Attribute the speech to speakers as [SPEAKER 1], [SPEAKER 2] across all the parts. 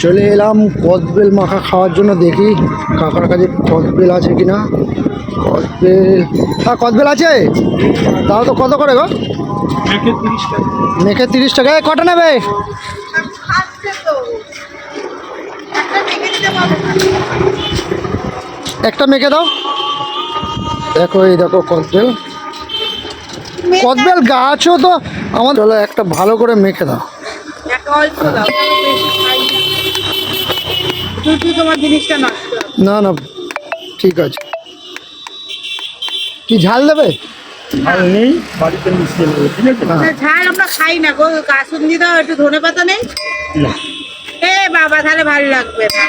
[SPEAKER 1] চলে এলাম কদবেল মাখা খাওয়ার জন্য, দেখি কাকার কাছে কদবেল আছে কিনা। কদবেল, হ্যাঁ কদবেল আছে। তাও তো কত করে গো? মেখে 30 টাকা। কটা নেবে? একটা মেখে দাও। দেখো এই দেখো কদবেল, কদবেল গাছও তো আমার। চলো একটা ভালো করে মেখে দাও। না না ঠিক আছে। কি ঝাল দেবে?
[SPEAKER 2] ঝাল নেই, বাড়িতে মিশিয়ে নেবো, ঠিক আছে?
[SPEAKER 3] ঝাল আমরা খাই না গো, কাসুন্দি দাও, একটু ধনে পাতা নেই?
[SPEAKER 2] না
[SPEAKER 3] এ বাবা, তাহলে ভালো লাগবে না।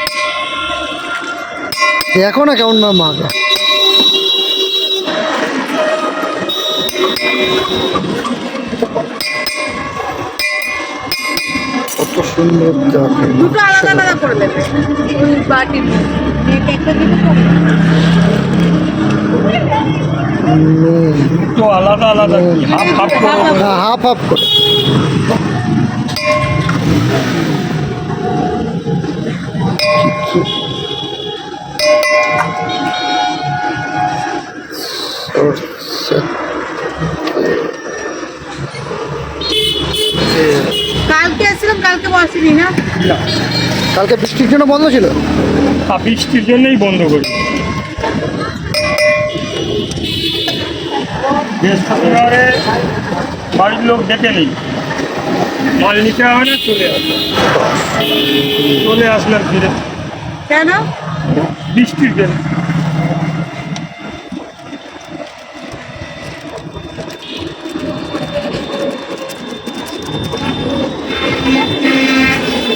[SPEAKER 1] দেখো না কেমন না মাখা। কত সুন্দর দেখো।
[SPEAKER 3] দুটো আলাদা আলাদা করে দেবে ওই বাটির একটা দিতে
[SPEAKER 2] দুটো আলাদা আলাদা, হাফ হাফ করে
[SPEAKER 1] হ্যাঁ হাফ হাফ করে।
[SPEAKER 3] কালকে আসছিলাম, কালকে বসিনি না।
[SPEAKER 1] কালকে বৃষ্টির জন্য বন্ধ ছিল।
[SPEAKER 2] বৃষ্টির জন্যই বন্ধ করি। বৃহস্পতিবারে বাড়ির লোক ডেকে নেই, মাল নিতে হবে না, চলে আসলাম ফিরে।
[SPEAKER 3] কেন?
[SPEAKER 2] বৃষ্টির জন্য।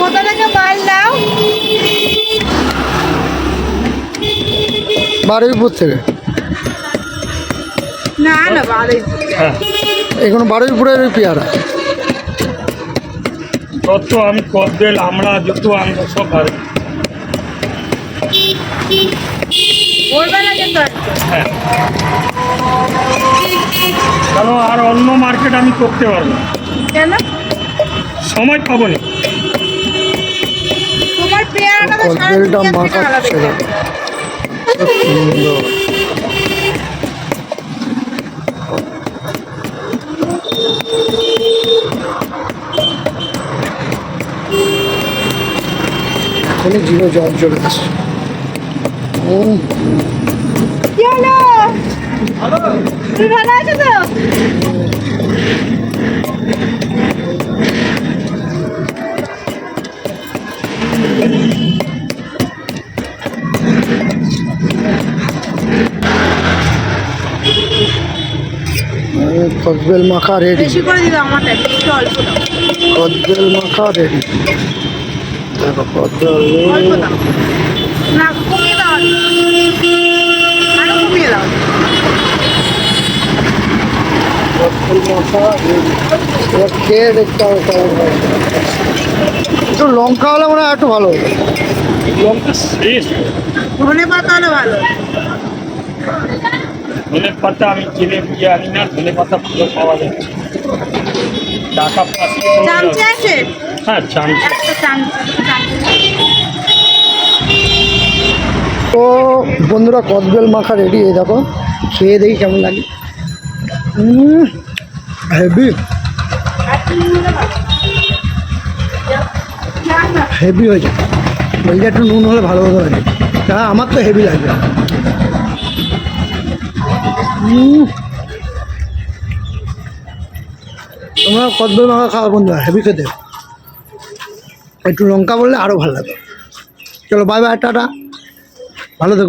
[SPEAKER 3] কোথা থেকে মাল নাও?
[SPEAKER 1] বারুইপুর থেকে।
[SPEAKER 3] না না, ভালোই।
[SPEAKER 2] হ্যাঁ,
[SPEAKER 1] এখানে বারুইপুরের ওই পেয়ারা।
[SPEAKER 2] যত আমি কদবেল আমরা যত আনবো সব ভালো।
[SPEAKER 3] ভোরবেলা যেতে হয়।
[SPEAKER 2] হ্যাঁ, কেন আর অন্য মার্কেট আমি করতে পারবো না,
[SPEAKER 3] কেন?
[SPEAKER 2] সময় পাবো না।
[SPEAKER 3] তোমার পেয়ারাটা তো সারা
[SPEAKER 1] কদবেলটা
[SPEAKER 3] দুনিয়া থেকে আলাদা
[SPEAKER 1] মাখাচ্ছে
[SPEAKER 3] দেখতে।
[SPEAKER 1] খুব সুন্দর। এখনই জিভে জল চলে আসছে।
[SPEAKER 3] কি হলো? তুমি ভালো আছো তো?
[SPEAKER 1] কদবেল মাখা রেডি।
[SPEAKER 3] বেশি করে দিও আমারটা, একটু অল্প দাও।
[SPEAKER 1] কদবেল মাখা রেডি। দেখো কদবেল
[SPEAKER 3] অল্প দাও। না, কমিয়ে দাও আরো কমিয়ে দাও।
[SPEAKER 1] কদবেল মাখা রেডি। এবার খেয়ে দেখতে হবে কেমন হয়। একটু লঙ্কা হলে মনে হয় একটু ভালো হতো।
[SPEAKER 2] লঙ্কা শেষ।
[SPEAKER 3] ধনে পাতা হলে ভালো।
[SPEAKER 2] ধনে পাতা আমি কিনে দিয়ে আনি না, ধনে পাতা ভালো পাওয়া যাচ্ছে। টাকা পাঠিয়ে দেবো।
[SPEAKER 3] চামচে আছে?
[SPEAKER 2] হ্যাঁ, চামচা।
[SPEAKER 3] একটা চামচে।
[SPEAKER 1] তো বন্ধুরা কদবেল মাখা রেডি। এই দেখো খেয়ে দেখি কেমন লাগে। হেভি হেভি হয়েছে। বলছে একটু নুন হলে ভালো হতো লাগে। হ্যাঁ আমার তো হেভি লাগবে। তোমরা কদবেল মাখা খাওয়া বন্ধুরা, হেভি খেতে। একটু লঙ্কা বললে আরও ভালো লাগে। চলো বাই বাই, টাটা, ভালো থেকো।